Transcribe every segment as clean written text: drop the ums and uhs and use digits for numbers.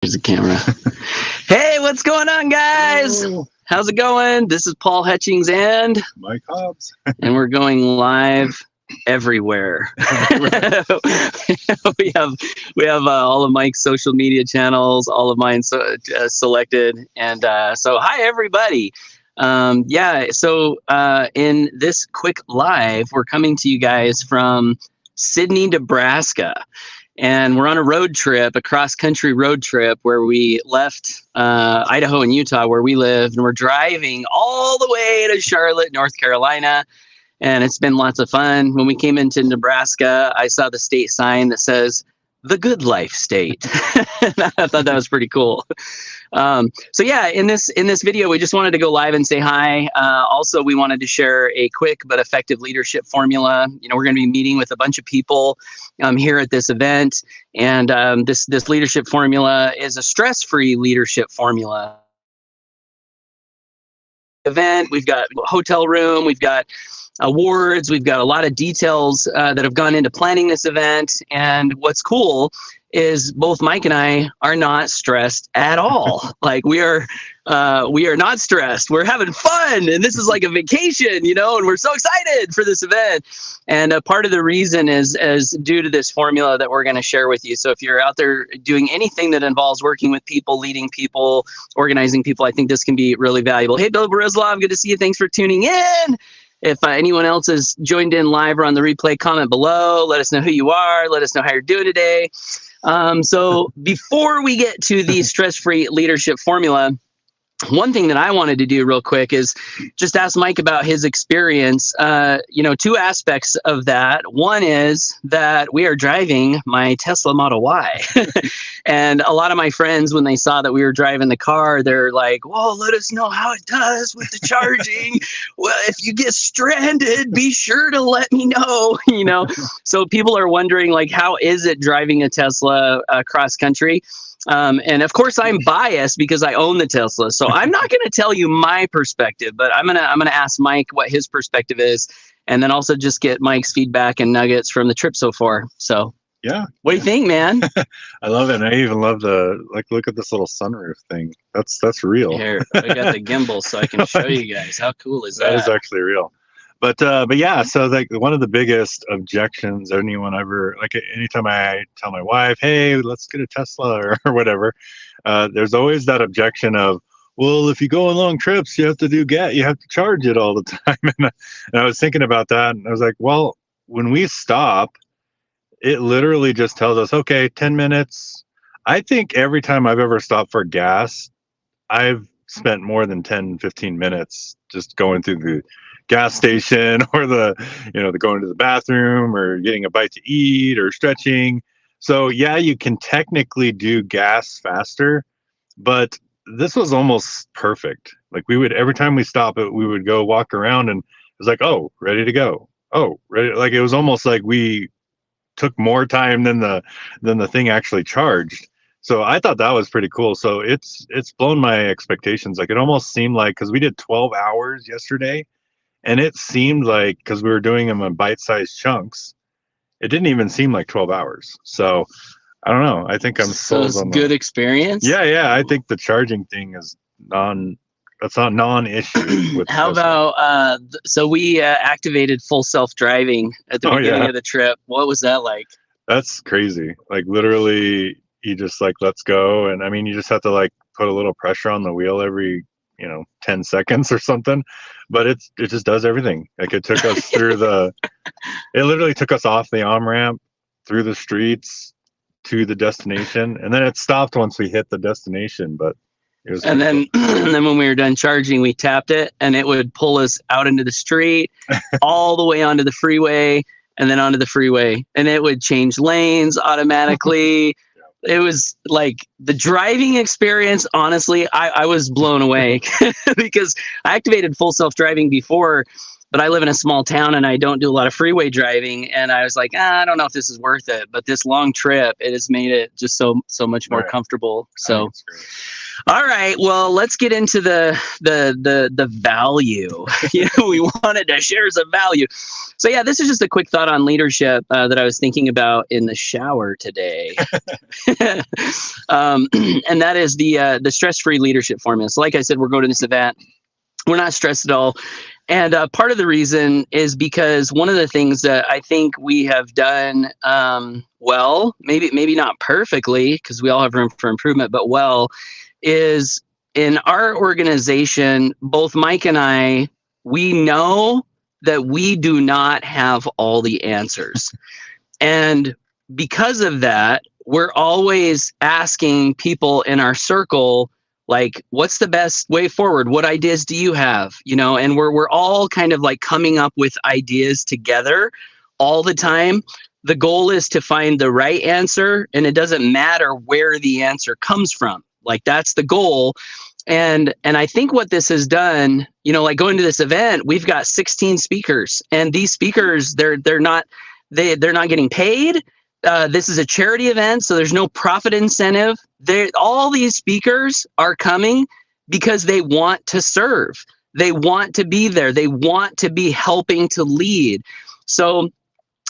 Here's the camera. Hey, what's going on, guys? Hello. How's it going? This is Paul Hutchings and Mike Hobbs. and we're going live everywhere. we have all of Mike's social media channels, all of mine selected, and so hi everybody. In this quick live, we're coming to you guys from Sydney, Nebraska. And we're on a road trip, a cross-country road trip where we left Idaho and Utah, where we live, and we're driving all the way to Charlotte, North Carolina. And it's been lots of fun. When we came into Nebraska, I saw the state sign that says, "The Good Life State." I thought that was pretty cool. In this video, we just wanted to go live and say hi. Also, we wanted to share a quick but effective leadership formula. We're going to be meeting with a bunch of people here at this event, and this leadership formula is a stress-free leadership formula. We've got a hotel room, we've got awards, we've got a lot of details that have gone into planning this event. And what's cool is both Mike and I are not stressed at all. Like we are not stressed. We're having fun, and this is like a vacation, and we're so excited for this event. And part of the reason is due to this formula that we're going to share with you. So if you're out there doing anything that involves working with people, leading people, organizing people, I think this can be really valuable. Hey, Bill Barislov, good to see you. Thanks for tuning in. If anyone else has joined in live or on the replay, comment below. Let us know who you are. Let us know how you're doing today. So before we get to the stress-free leadership formula, one thing that I wanted to do real quick is just ask Mike about his experience. Two aspects of that. One is that we are driving my Tesla Model Y. And a lot of my friends, when they saw that we were driving the car, they're like, "Well, let us know how it does with the charging. Well, if you get stranded, be sure to let me know." So people are wondering, like, how is it driving a Tesla cross country? And of course I'm biased because I own the Tesla. So I'm not going to tell you my perspective, but I'm going to ask Mike what his perspective is, and then also just get Mike's feedback and nuggets from the trip so far. So Yeah. What do you think, man? I love it. And I even love look at this little sunroof thing. That's real. Here, I got the gimbal so I can show you guys. How cool is that? That is actually real. But yeah, so like one of the biggest objections anyone ever, like anytime I tell my wife, "Hey, let's get a Tesla," or whatever, there's always that objection of, "Well, if you go on long trips, you have to charge it all the time." And I was thinking about that, and I was like, well, when we stop, it literally just tells us, okay, 10 minutes. I think every time I've ever stopped for gas, I've spent more than 10, 15 minutes just going through the gas station or the going to the bathroom or getting a bite to eat or stretching. So yeah, you can technically do gas faster, but this was almost perfect. Like every time we stop it, we would go walk around and it was like, "Oh, ready to go. Oh, ready." Like it was almost like we took more time than the thing actually charged. So I thought that was pretty cool. So it's blown my expectations. Like it almost seemed like, because we did 12 hours yesterday, and it seemed like, because we were doing them in bite-sized chunks, it didn't even seem like 12 hours. So I don't know. I think I'm so it's good experience. Yeah. I think the charging thing is that's not non-issue. With How about so we activated full self-driving at the beginning of the trip. What was that like? That's crazy. Like literally, you just like, let's go, and I mean, you just have to like put a little pressure on the wheel every 10 seconds or something, but it just does everything. Like it took us through it literally took us off the on-ramp, through the streets to the destination, and then it stopped once we hit the destination. But it was and then when we were done charging, we tapped it and it would pull us out into the street, all the way onto the freeway, and then onto the freeway, and it would change lanes automatically. It was like the driving experience. Honestly, I was blown away because I activated full self-driving before, but I live in a small town and I don't do a lot of freeway driving. And I was like, I don't know if this is worth it. But this long trip, it has made it just so much more comfortable. So, all right, well, let's get into the value. We wanted to share some value. So yeah, this is just a quick thought on leadership that I was thinking about in the shower today. And that is the stress-free leadership formula. So like I said, we're going to this event. We're not stressed at all. And part of the reason is because one of the things that I think we have done well, maybe not perfectly, because we all have room for improvement, but well, is in our organization, both Mike and I, we know that we do not have all the answers. And because of that, we're always asking people in our circle, like, what's the best way forward? What ideas do you have? And we're all kind of like coming up with ideas together all the time. The goal is to find the right answer, and it doesn't matter where the answer comes from. Like, that's the goal. And I think what this has done, like going to this event, we've got 16 speakers, and these speakers, they're not getting paid. This is a charity event, so there's no profit incentive. All these speakers are coming because they want to serve. They want to be there. They want to be helping to lead. So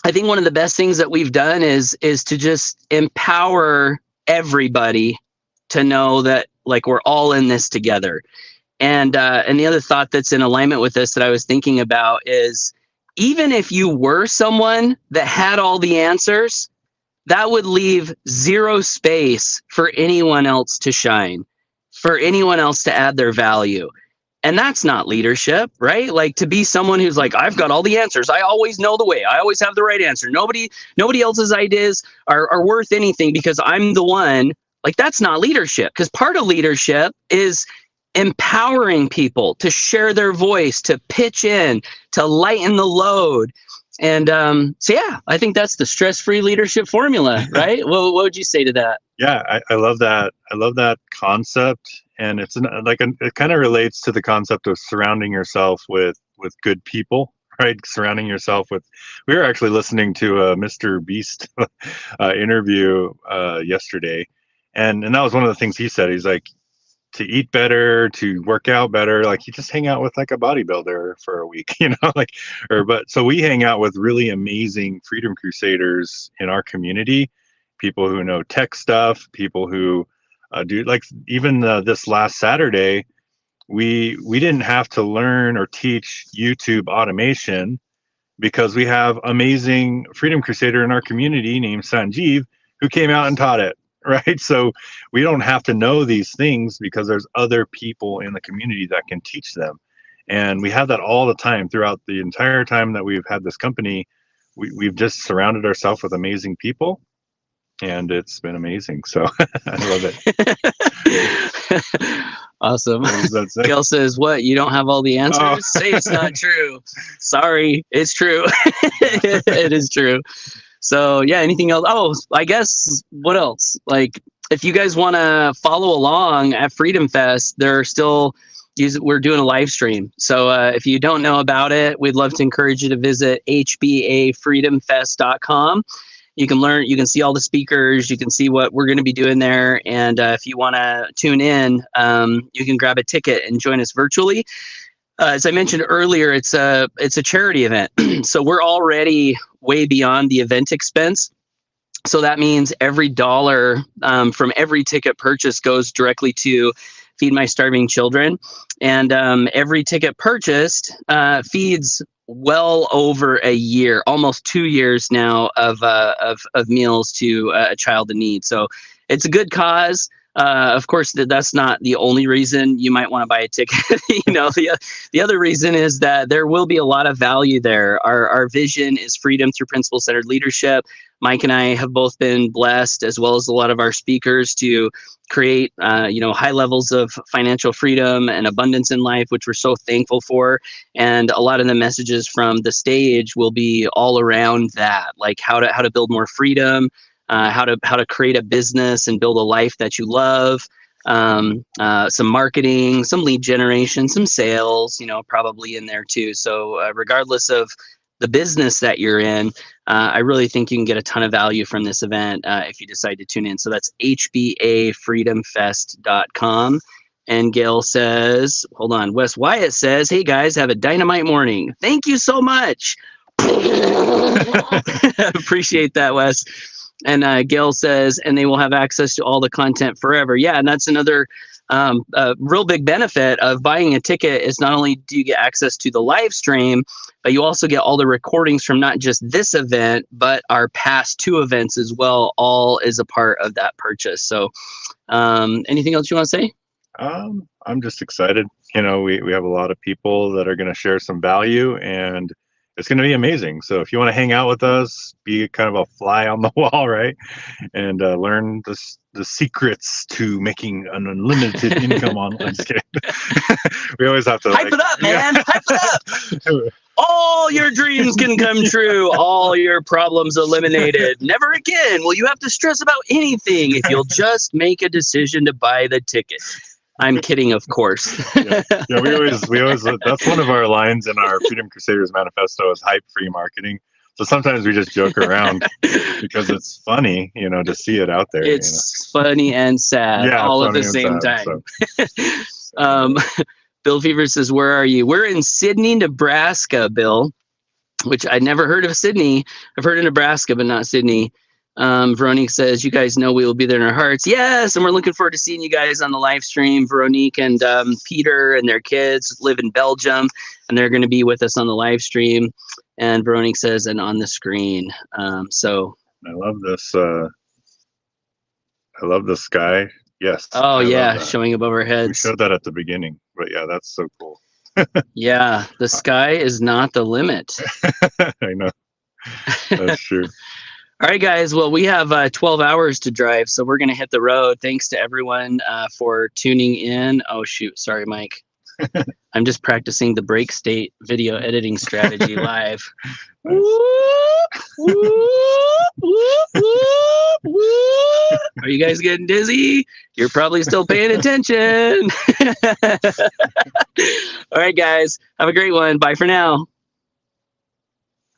I think one of the best things that we've done is to just empower everybody to know that, like, we're all in this together. And the other thought that's in alignment with this that I was thinking about is, even if you were someone that had all the answers, that would leave zero space for anyone else to shine, for anyone else to add their value. And that's not leadership, right? Like, to be someone who's like, I've got all the answers. I always know the way. I always have the right answer. Nobody else's ideas are worth anything because I'm the one. Like, that's not leadership, because part of leadership is empowering people to share their voice, to pitch in, to lighten the load. And so, yeah, I think that's the stress-free leadership formula, right? What would you say to that? Yeah, I love that. I love that concept. And it kind of relates to the concept of surrounding yourself with good people, right? Surrounding yourself with, we were actually listening to a Mr. Beast interview yesterday. And that was one of the things he said. He's like, to eat better, to work out better, like, you just hang out with like a bodybuilder for a week, so we hang out with really amazing Freedom Crusaders in our community, people who know tech stuff, people who do, like, even this last Saturday, we didn't have to learn or teach YouTube automation because we have amazing Freedom Crusader in our community named Sanjeev who came out and taught it. Right. So we don't have to know these things because there's other people in the community that can teach them. And we have that all the time throughout the entire time that we've had this company. We've just surrounded ourselves with amazing people, and it's been amazing. So I love it. Awesome. Gail says, what? You don't have all the answers? Oh. Say it's not true. Sorry. It's true. It is true. So yeah, anything else? Oh, I guess what else? Like, if you guys want to follow along at Freedom Fest, we're doing a live stream. So if you don't know about it, we'd love to encourage you to visit hbafreedomfest.com. You can learn, you can see all the speakers, you can see what we're going to be doing there. And if you want to tune in, you can grab a ticket and join us virtually. As I mentioned earlier, it's a charity event. So we're already way beyond the event expense. So that means every dollar from every ticket purchase goes directly to Feed My Starving Children. And every ticket purchased feeds well over a year, almost 2 years now of meals to a child in need. So it's a good cause. Of course, that's not the only reason you might want to buy a ticket. The other reason is that there will be a lot of value there. Our vision is freedom through principle-centered leadership. Mike and I have both been blessed, as well as a lot of our speakers, to create high levels of financial freedom and abundance in life, which we're so thankful for. And a lot of the messages from the stage will be all around that, like how to build more freedom, how to create a business and build a life that you love, some marketing, some lead generation, some sales, probably in there too. So regardless of the business that you're in, I really think you can get a ton of value from this event if you decide to tune in. So that's hbafreedomfest.com. And Gail says, hold on, Wes Wyatt says, hey guys, have a dynamite morning. Thank you so much. Appreciate that, Wes. And Gail says, and they will have access to all the content forever. Yeah, and that's another real big benefit of buying a ticket is not only do you get access to the live stream, but you also get all the recordings from not just this event, but our past 2 events as well, all is a part of that purchase. So anything else you want to say? I'm just excited. We have a lot of people that are going to share some value, and it's going to be amazing. So if you want to hang out with us, be kind of a fly on the wall, right? And learn the secrets to making an unlimited income online. I'm just kidding. We always have to hype it up, man. Hype it up. All your dreams can come true. All your problems eliminated. Never again will you have to stress about anything if you'll just make a decision to buy the ticket. I'm kidding, of course. Yeah, we always that's one of our lines in our Freedom Crusaders manifesto is hype free marketing. So sometimes we just joke around because it's funny, to see it out there. It's funny and sad all at the same time. So. Bill Fever says, where are you? We're in Sydney, Nebraska, Bill, which I'd never heard of Sydney. I've heard of Nebraska, but not Sydney. Veronique says, you guys know we will be there in our hearts. Yes, and we're looking forward to seeing you guys on the live stream. Veronique and Peter and their kids live in Belgium, and they're going to be with us on the live stream. And Veronique says, and on the screen. So I love this. I love the sky. Yes. Oh, yeah, showing above our heads. We showed that at the beginning, but yeah, that's so cool. Yeah, the sky is not the limit. I know. That's true. All right, guys. Well, we have 12 hours to drive, so we're going to hit the road. Thanks to everyone for tuning in. Oh, shoot. Sorry, Mike. I'm just practicing the break state video editing strategy live. Whoop, whoop, whoop, whoop, whoop. Are you guys getting dizzy? You're probably still paying attention. All right, guys. Have a great one. Bye for now.